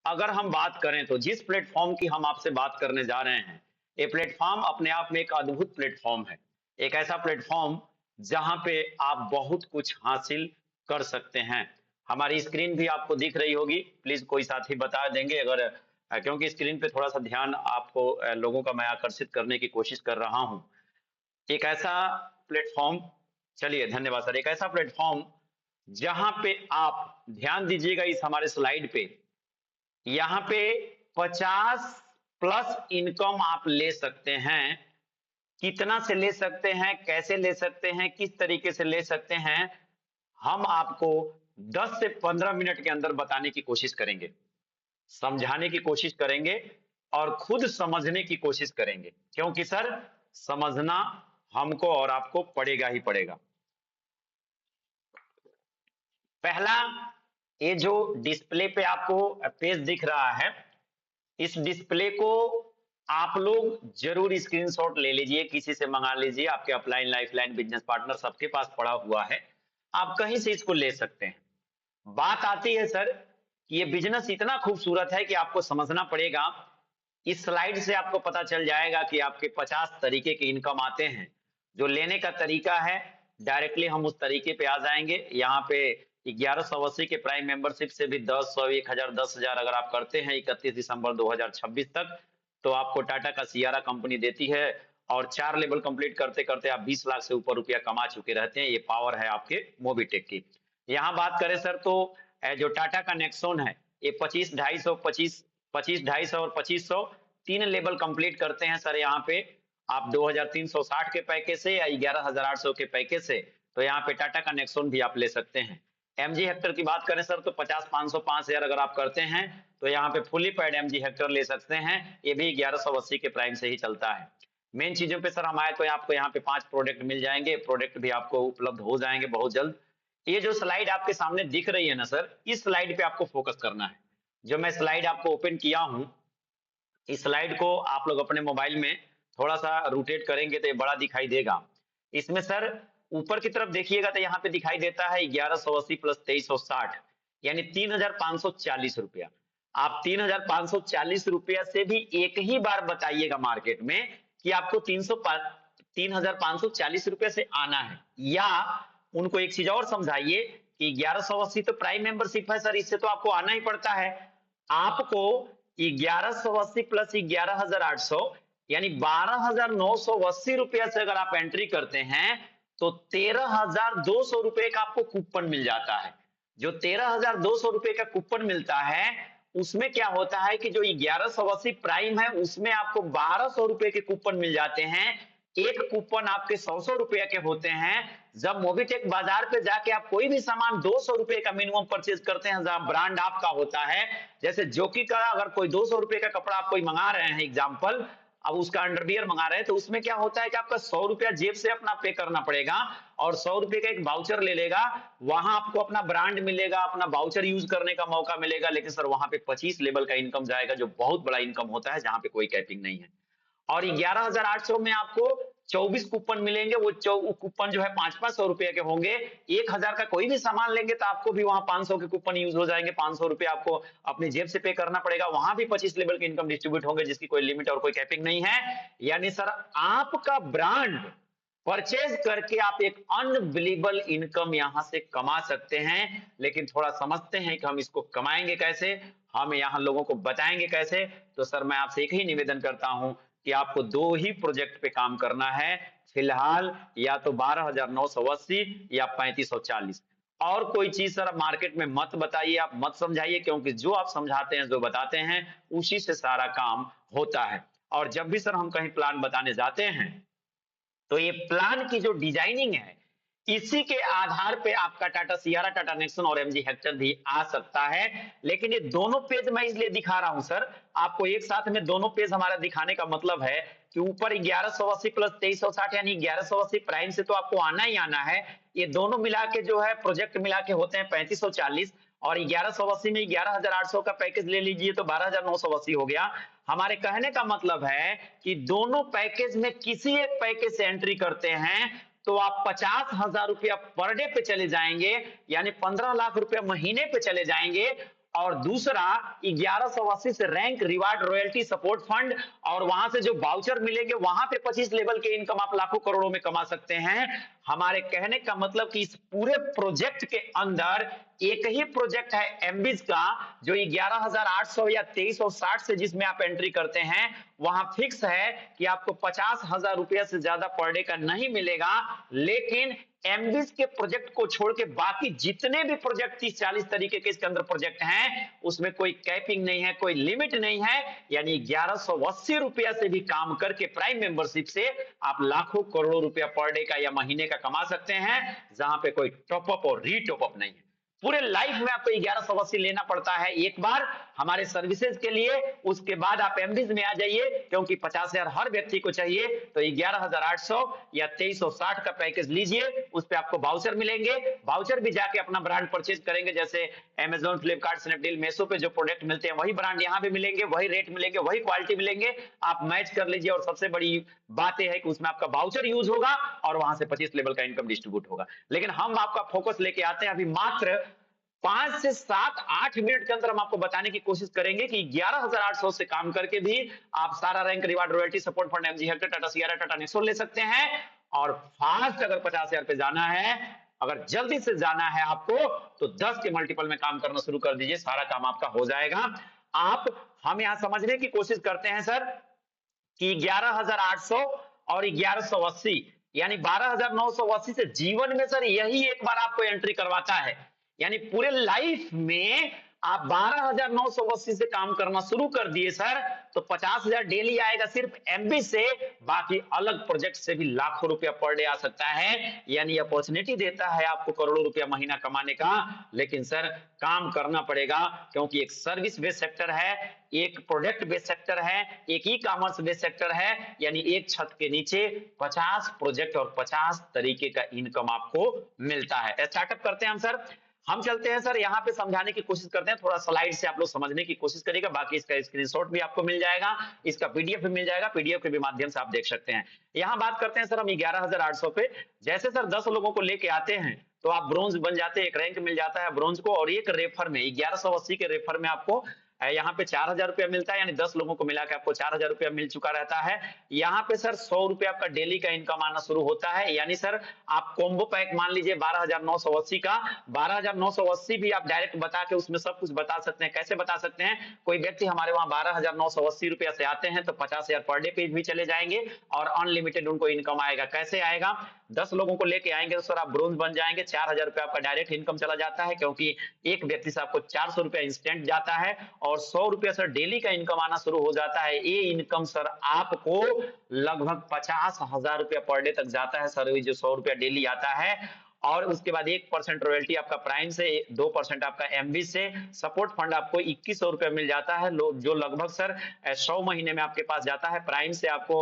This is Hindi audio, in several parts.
अगर हम बात करें तो जिस प्लेटफॉर्म की हम आपसे बात करने जा रहे हैं, ये प्लेटफॉर्म अपने आप में एक अद्भुत प्लेटफॉर्म है। एक ऐसा प्लेटफॉर्म जहां पे आप बहुत कुछ हासिल कर सकते हैं। हमारी स्क्रीन भी आपको दिख रही होगी, प्लीज कोई साथी बता देंगे अगर क्योंकि स्क्रीन पे थोड़ा सा ध्यान आपको लोगों का मैं आकर्षित करने की कोशिश कर रहा हूं। एक ऐसा प्लेटफॉर्म, चलिए धन्यवाद सर, एक ऐसा प्लेटफॉर्म जहां पे आप ध्यान दीजिएगा इस हमारे स्लाइड पे, यहाँ पे 50 प्लस इनकम आप ले सकते हैं। कितना से ले सकते हैं, कैसे ले सकते हैं, किस तरीके से ले सकते हैं, हम आपको 10 से 15 मिनट के अंदर बताने की कोशिश करेंगे, समझाने की कोशिश करेंगे और खुद समझने की कोशिश करेंगे, क्योंकि सर समझना हमको और आपको पड़ेगा ही पड़ेगा। पहला, ये जो डिस्प्ले पे आपको पेज दिख रहा है, इस डिस्प्ले को आप लोग जरूर स्क्रीनशॉट ले लीजिए, किसी से मंगा लीजिए, आपके अपलाइन लाइफलाइन बिजनेस पार्टनर सबके पास पड़ा हुआ है, आप कहीं से इसको ले सकते हैं। बात आती है सर कि ये बिजनेस इतना खूबसूरत है कि आपको समझना पड़ेगा। इस स्लाइड से आपको पता चल जाएगा कि आपके 50 तरीके के इनकम आते हैं। जो लेने का तरीका है, डायरेक्टली हम उस तरीके पे आ जाएंगे। यहाँ पे 1180 के प्राइम मेंबरशिप से भी 10, 100, 1000, 10,000 अगर आप करते हैं 31 दिसंबर 2026 तक, तो आपको टाटा का सियारा कंपनी देती है और 4 लेवल कंप्लीट करते करते आप 20 लाख से ऊपर रुपया कमा चुके रहते हैं। ये पावर है आपके मोबिटेक की। यहाँ बात करें सर तो जो टाटा का नेक्सॉन है, ये 25, 250, 25, 25, 250 और 2500 तीन लेवल कंप्लीट करते हैं सर। यहाँ पे आप 2360 के पैकेज से या 11800 के पैकेज से, तो यहाँ पे टाटा का नेक्सॉन भी आप ले सकते हैं। एमजी हेक्टर की बात करें सर तो 50, 500, 5000 अगर आप करते हैं तो यहाँ पे फुली पैड एमजी हेक्टर ले सकते हैं। ये भी 1180 के प्राइम से ही चलता है। मेन चीजों पे सर हम आए तो आपको यहाँ पे 5 प्रोडक्ट मिल जाएंगे, प्रोडक्ट भी आपको उपलब्ध हो जाएंगे बहुत जल्द। ये जो स्लाइड आपके सामने दिख रही है ना सर, इस स्लाइड पे आपको फोकस करना है। जो मैं स्लाइड आपको ओपन किया हूं, इस स्लाइड को आप लोग अपने मोबाइल में थोड़ा सा रोटेट करेंगे तो ये बड़ा दिखाई देगा। इसमें सर ऊपर की तरफ देखिएगा तो यहाँ पे दिखाई देता है 1180 प्लस 2360, यानी 3540 रुपया। आप 3540 रुपया से भी एक ही बार बताइएगा मार्केट में कि आपको 3540 रुपया से आना है, या उनको एक चीज और समझाइए कि 1180 तो प्राइम मेंबरशिप है सर, इससे तो आपको आना ही पड़ता है। आपको 1180 प्लस 11800 यानी 12980 रुपया से अगर आप एंट्री करते हैं तो 13200 रुपए का आपको कूपन मिल जाता है। जो 13200 रुपए का कूपन मिलता है उसमें क्या होता है कि जो 1180 प्राइम है उसमें आपको 1200 रुपए के कूपन मिल जाते हैं। एक कूपन आपके 100 रुपए के होते हैं। जब मोबिटेक बाजार पे जाके आप कोई भी सामान 200 रुपए का मिनिमम परचेज करते हैं, जहां ब्रांड आपका होता है, जैसे जोकी का अगर कोई 200 रुपए का कपड़ा आप कोई मंगा रहे हैं एग्जाम्पल, अब उसका अंडरवियर मंगा रहे हैं तो उसमें क्या होता है कि आपका 100 रुपया जेब से अपना पे करना पड़ेगा और 100 रुपए का एक वाउचर ले लेगा। वहां आपको अपना ब्रांड मिलेगा, अपना वाउचर यूज करने का मौका मिलेगा, लेकिन सर वहां पे 25 लेवल का इनकम जाएगा जो बहुत बड़ा इनकम होता है, जहां पे कोई कैपिंग नहीं है। और 11800 में आपको 24 कूपन मिलेंगे। वो कूपन जो है 500 रुपए के होंगे। 1000 का कोई भी सामान लेंगे तो आपको भी वहां 500 के कूपन यूज हो जाएंगे। 500 रुपए आपको अपनी जेब से पे करना पड़ेगा। वहां भी 25 लेवल के इनकम डिस्ट्रीब्यूट होंगे जिसकी कोई लिमिट और कोई कैपिंग नहीं है। यानी सर आपका ब्रांड परचेज करके आप एक अनबिलीवेबल इनकम यहां से कमा सकते हैं। लेकिन थोड़ा समझते हैं कि हम इसको कमाएंगे कैसे, हम यहां लोगों को बताएंगे कैसे। तो सर मैं आपसे एक ही निवेदन करता हूं कि आपको दो ही प्रोजेक्ट पे काम करना है फिलहाल, या तो 12,980 या 3540। और कोई चीज सर मार्केट में मत बताइए, आप मत समझाइए, क्योंकि जो आप समझाते हैं, जो बताते हैं, उसी से सारा काम होता है। और जब भी सर हम कहीं प्लान बताने जाते हैं तो ये प्लान की जो डिजाइनिंग है, इसी के आधार पे आपका टाटा सियारा, टाटा नेक्सॉन और एमजी हेक्टर भी आ सकता है। लेकिन ये दोनों पेज मैं इसलिए दिखा रहा हूं सर आपको एक साथ में, दोनों पेज हमारा दिखाने का मतलब है कि ऊपर 1180 प्लस 2360 यानी 1180 प्राइम से तो आपको आना ही आना है। ये दोनों मिला के जो है प्रोजेक्ट मिला के होते हैं 3540, और 1180 में 11800 का पैकेज ले लीजिए तो 12980 हो गया। हमारे कहने का मतलब है कि दोनों पैकेज में किसी एक पैकेज से एंट्री करते हैं तो आप 50,000 रुपया पर डे पे चले जाएंगे, यानी 15 लाख रुपया महीने पे चले जाएंगे। और दूसरा 1180 से rank reward royalty support fund, और वहां से जो वाउचर मिलेंगे वहां पे 25 लेवल के इनकम आप लाखों करोड़ों में कमा सकते हैं। हमारे कहने का मतलब कि इस पूरे प्रोजेक्ट के अंदर एक ही प्रोजेक्ट है एमबीज का, जो 11,800 या 2360 से जिसमें आप एंट्री करते हैं वहां फिक्स है कि आपको 50,000 रुपया से ज्यादा पर डे का नहीं मिलेगा। लेकिन एमबीज के प्रोजेक्ट को छोड़ के बाकी जितने भी प्रोजेक्ट 30-40 तरीके के इसके अंदर प्रोजेक्ट हैं उसमें कोई कैपिंग नहीं है, कोई लिमिट नहीं है। यानी 1180 रुपया से भी काम करके प्राइम मेंबरशिप से आप लाखों करोड़ों रुपया पर डे का या महीने का कमा सकते हैं, जहां पे कोई टॉपअप और रीटॉपअप नहीं है। पूरे लाइफ में आपको 1180 लेना पड़ता है एक बार हमारे सर्विसेज के लिए, उसके बाद आप एमडीज में आ जाइए, क्योंकि 50,000 हर व्यक्ति को चाहिए। तो 11,800 या 2360 का पैकेज लीजिए, उस पे आपको वाउचर मिलेंगे। वाउचर भी जाके अपना ब्रांड परचेज करेंगे, जैसे अमेजॉन, फ्लिपकार्ट, स्नैपडील, मेसो पे जो प्रोडक्ट मिलते हैं वही ब्रांड यहाँ पे मिलेंगे, वही रेट मिलेंगे, वही क्वालिटी मिलेंगे। आप मैच कर लीजिए, और सबसे बड़ी बात यह है कि उसमें आपका वाउचर यूज होगा और वहां से 25 लेवल का इनकम डिस्ट्रीब्यूट होगा। लेकिन हम आपका फोकस लेके आते हैं अभी मात्र 5 से 7-8 मिनट के अंदर हम आपको बताने की कोशिश करेंगे कि 11,800 से काम करके भी आप सारा rank, reward, royalty, support fund, MG Hector, Tata Sierra, Tata Nexon ले सकते हैं। और फास्ट अगर 50,000 पे जाना है, अगर जल्दी से जाना है आपको, तो 10 के मल्टीपल में काम करना शुरू कर दीजिए, सारा काम आपका हो जाएगा। आप हम यहां समझने की कोशिश करते हैं सर कि 11,800 और 1180 यानी 12,980 से जीवन में सर यही एक बार आपको एंट्री करवाता है। यानी पूरे लाइफ में आप 12,980 से काम करना शुरू कर दिए सर, तो 50,000 डेली आएगा सिर्फ एमबी से। बाकी अलग प्रोजेक्ट से भी लाखों रुपया पर डे आ सकता है। यानी अपॉर्चुनिटी देता है आपको करोड़ों रुपया महीना कमाने का, लेकिन सर काम करना पड़ेगा, क्योंकि एक सर्विस बेस्ड सेक्टर है, एक प्रोडक्ट बेस्ड सेक्टर है, एक ई कॉमर्स बेस्ड सेक्टर है। यानी एक छत के नीचे 50 प्रोजेक्ट और 50 तरीके का इनकम आपको मिलता है। स्टार्टअप करते हैं हम सर। हम चलते हैं सर, यहाँ पे समझाने की कोशिश करते हैं, थोड़ा स्लाइड से आप लोग समझने की कोशिश करिएगा। बाकी इसका स्क्रीनशॉट भी आपको मिल जाएगा, इसका पीडीएफ भी मिल जाएगा, पीडीएफ के भी माध्यम से आप देख सकते हैं। यहाँ बात करते हैं सर हम 11,800 पे। जैसे सर 10 लोगों को लेके आते हैं तो आप ब्रोंज बन जाते हैं, एक रैंक मिल जाता है ब्रोंज को, और एक रेफर में 1180 के रेफर में आपको यहाँ पे 4,000 रुपया मिलता है। यानी 10 लोगों को मिला के आपको 4,000 रुपया मिल चुका रहता है। यहाँ पे सर 100 रुपया आपका डेली का इनकम आना शुरू होता है। यानी सर आप कॉम्बो पैक मान लीजिए 12,980 का, 12,980 भी आप डायरेक्ट बता के उसमें सब कुछ बता सकते हैं। कैसे बता सकते हैं? कोई व्यक्ति हमारे वहां 12,980 रुपया से आते हैं तो 50,000 पर डे पेज भी चले जाएंगे और अनलिमिटेड उनको इनकम आएगा। कैसे आएगा? 10 लोगों को लेके आएंगे तो सर आप ब्रोंज बन जाएंगे, 4,000 रुपया आपका डायरेक्ट इनकम चला जाता है, क्योंकि एक व्यक्ति से आपको 400 रुपया इंस्टेंट जाता है, और 100 रुपया सर डेली का इनकम आना शुरू हो जाता है। ये इनकम सर आपको लगभग 50,000 रुपया पर डे तक जाता है सर, जो 100 रुपया डेली आता है। और उसके बाद 1% रॉयल्टी आपका प्राइम से, 2% आपका एमबी से, सपोर्ट फंड आपको 2,100 रुपया मिल जाता है, जो लगभग सर 100 महीने में आपके पास जाता है। प्राइम से आपको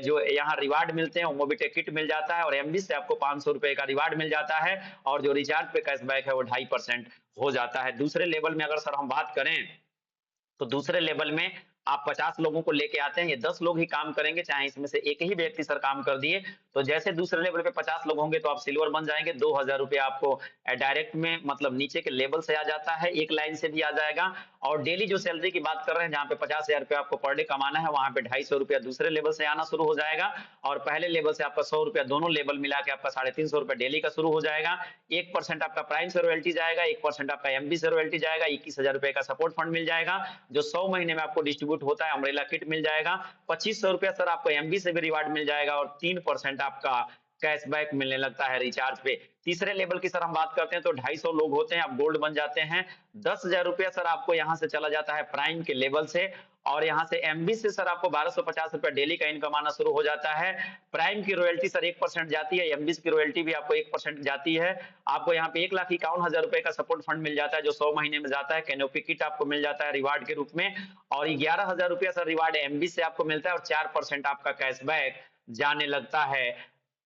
जो यहाँ रिवार्ड मिलते हैं, मोबिटेक किट मिल जाता है, और एमबी से आपको 500 रुपए का रिवार्ड मिल जाता है, और जो रिचार्ज पे कैशबैक है वो 2.5% हो जाता है। दूसरे लेवल में अगर सर हम बात करें तो दूसरे लेवल में आप 50 लोगों को लेके आते हैं, ये 10 लोग ही काम करेंगे, चाहे इसमें से एक ही व्यक्ति सर काम कर दिए, तो जैसे दूसरे लेवल पे 50 लोग होंगे तो आप सिल्वर बन जाएंगे। 2,000 रुपया आपको डायरेक्ट में मतलब नीचे के लेवल से आ जाता है, एक लाइन से भी आ जाएगा। और डेली जो सैलरी की बात कर रहे हैं, जहां पे 50,000 रुपया आपको पर डे कमाना है, वहां पे 250 रुपया दूसरे लेवल से आना शुरू हो जाएगा, और पहले लेवल से आपका 100 रुपया, दोनों लेवल मिला के आपका 350 रुपया डेली का शुरू हो जाएगा। 1% आपका प्राइम से रॉयल्टी जाएगा, 1% आपका एमबी से रॉयल्टी जाएगा, 21,000 रुपए का सपोर्ट फंड मिल जाएगा, जो 100 महीने में आपको डिस्ट्रीब्यूट होता है। अम्ब्रेला किट मिल जाएगा, 2,500 रुपया सर आपको एमबी से भी रिवार्ड मिल जाएगा, और 3% आपका कैशबैक मिलने लगता है रिचार्ज पे। तीसरे लेवल की सर हम बात करते हैं तो 250 लोग होते हैं, आप गोल्ड बन जाते हैं। 10,000 रुपया सर आपको यहाँ से चला जाता है प्राइम के लेवल से, और यहाँ से एमबी से सर आपको 1,250 रुपया डेली का इनकम आना शुरू हो जाता है। प्राइम की रॉयल्टी सर 1% जाती है, एमबी की रॉयल्टी भी आपको 1% जाती है। आपको यहाँ पे 1,51,000 रुपए का सपोर्ट फंड मिल जाता है, जो 100 महीने में जाता है। कैनोपी किट आपको मिल जाता है रिवार्ड के रूप में, और 11,000 रुपया सर रिवार्ड एमबी से आपको मिलता है, और 4% आपका कैशबैक जाने लगता है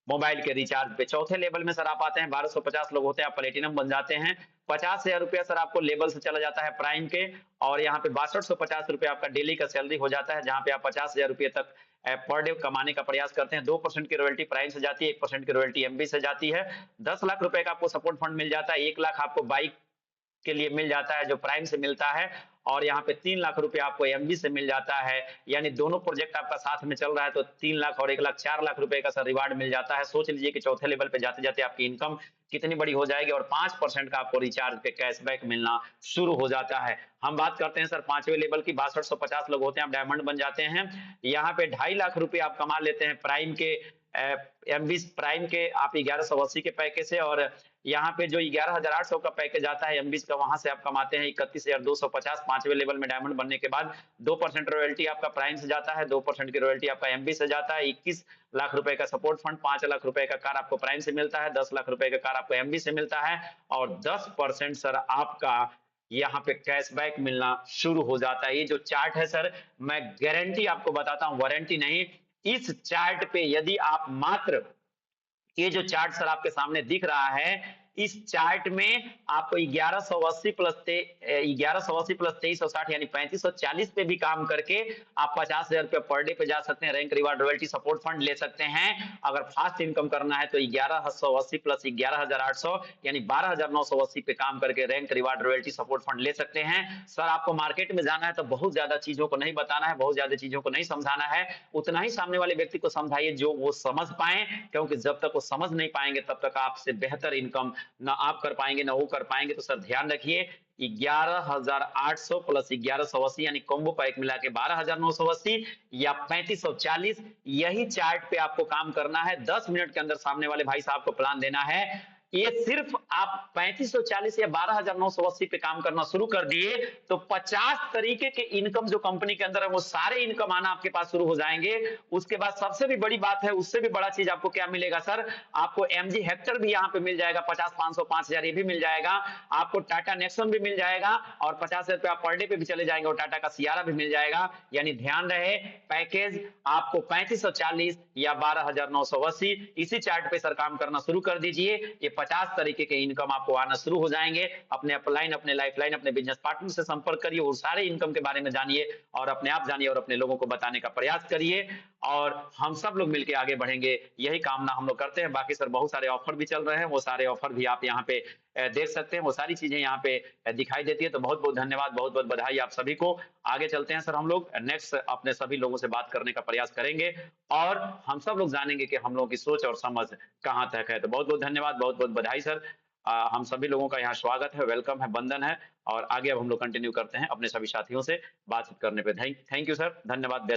मोबाइल के रिचार्ज पे। चौथे लेवल में सर आप आते हैं, 1,250 लोग होते हैं, आप प्लेटिनम बन जाते हैं। 50,000 रुपया सर आपको लेवल से चला जाता है प्राइम के, और यहाँ पे 6250 रुपया आपका डेली का सैलरी हो जाता है, जहां पे आप 50,000 रुपये तक पर डे कमाने का प्रयास करते हैं। 2% की रॉयल्टी प्राइम से जाती है, 1% की रॉयल्टी एमबी से जाती है। 10 लाख रुपए का आपको सपोर्ट फंड मिल जाता है, 1 लाख आपको बाइक के लिए मिल जाता है जो प्राइम से मिलता है, और यहाँ पे 3 लाख रुपए आपको एमबी से मिल जाता है। यानी दोनों प्रोजेक्ट आपका साथ में चल रहा है तो 3 लाख और 1 लाख 4 लाख रुपए का सर रिवार्ड मिल जाता है। सोच लीजिए कि चौथे लेवल पे जाते जाते आपकी इनकम कितनी बड़ी हो जाएगी, और 5% का आपको रिचार्ज पे कैशबैक मिलना शुरू हो जाता है। हम बात करते हैं सर 5वें लेवल की, 6250 लोग होते हैं, आप डायमंड बन जाते हैं। यहाँ पे 2.5 लाख रुपए आप कमा लेते हैं प्राइम के एमबी प्राइम के आप 1180 के पैकेज से, और यहाँ पे जो 11,800 का पैकेज आता है एमबीज का, वहां से आप कमाते हैं 31,250 5वें लेवल में डायमंड बनने के बाद। 2% रॉयल्टी आपका प्राइम से जाता है, 2% की रॉयल्टी आपका एमबी से जाता है, 21 लाख रुपए का सपोर्ट फंड, 5 लाख रुपए का कार आपको प्राइम से मिलता है, 10 लाख रुपए का कार आपको एमबी से मिलता है, और 10% सर आपका यहाँ पे कैशबैक मिलना शुरू हो जाता है। ये जो चार्ट है सर, मैं गारंटी आपको बताता हूँ, वारंटी नहीं, इस चार्ट पे यदि आप मात्र, ये जो चार्ट सर आपके सामने दिख रहा है, इस चार्ट में आपको 1180 प्लस 2360 यानी 3540 पे भी काम करके आप 50,000 रुपए पर डे पे जा सकते हैं। Rank reward royalty support fund ले सकते हैं। अगर फास्ट इनकम करना है तो 1180 प्लस 11,800 यानी 12,980 पे काम करके rank reward royalty support fund ले सकते हैं। सर आपको मार्केट में जाना है तो बहुत ज्यादा चीजों को नहीं बताना है, बहुत ज्यादा चीजों को नहीं समझाना है, उतना ही सामने वाले व्यक्ति को समझाइए जो वो समझ पाए, क्योंकि जब तक वो समझ नहीं पाएंगे तब तक आपसे बेहतर इनकम ना आप कर पाएंगे ना वो कर पाएंगे। तो सर ध्यान रखिए, 11,800 प्लस 1180 यानी कॉम्बो पैक मिला के 12,980 या 3540, यही चार्ट पे आपको काम करना है। 10 मिनट के अंदर सामने वाले भाई साहब को प्लान देना है। ये सिर्फ आप 3540 या 12,980 पे काम करना शुरू कर दिए तो 50 तरीके के इनकम जो कंपनी के अंदर है वो सारे इनकम आना आपके पास शुरू हो जाएंगे। उसके बाद सबसे भी बड़ी बात है, उससे भी बड़ा चीज आपको क्या मिलेगा सर, आपको एमजी हेक्टर भी यहाँ पे मिल जाएगा, 50, 500, 5,000 ये भी मिल जाएगा आपको। टाटा नेक्सॉन भी मिल जाएगा, और 50,000 रुपया पर डे पे भी चले जाएंगे, और टाटा का सियारा भी मिल जाएगा। यानी ध्यान रहे, पैकेज आपको 3540 या 12,980, इसी चार्ट पे सर काम करना शुरू कर दीजिए। ये 50 तरीके के इनकम आपको आना शुरू हो जाएंगे। अपने अपलाइन, अपने लाइफलाइन, अपने बिजनेस पार्टनर से संपर्क करिए, और सारे इनकम के बारे में जानिए, और अपने आप जानिए, और अपने लोगों को बताने का प्रयास करिए, और हम सब लोग मिलकर आगे बढ़ेंगे, यही कामना हम लोग करते हैं। बाकी सर बहुत सारे ऑफर भी चल रहे हैं, वो सारे ऑफर भी आप यहाँ पे देख सकते हैं, वो सारी चीजें यहाँ पे दिखाई देती है। तो बहुत बहुत धन्यवाद, बहुत बहुत बधाई आप सभी को। आगे चलते हैं सर, हम लोग नेक्स्ट अपने सभी लोगों से बात करने का प्रयास करेंगे, और हम सब लोग जानेंगे कि हम लोगों की सोच और समझ कहाँ तक है। तो बहुत बहुत धन्यवाद, बहुत बहुत बधाई सर। हम सभी लोगों का यहाँ स्वागत है, वेलकम है, बंधन है, और आगे अब हम लोग कंटिन्यू करते हैं अपने सभी साथियों से बातचीत करने पे। थैंक यू सर, धन्यवाद।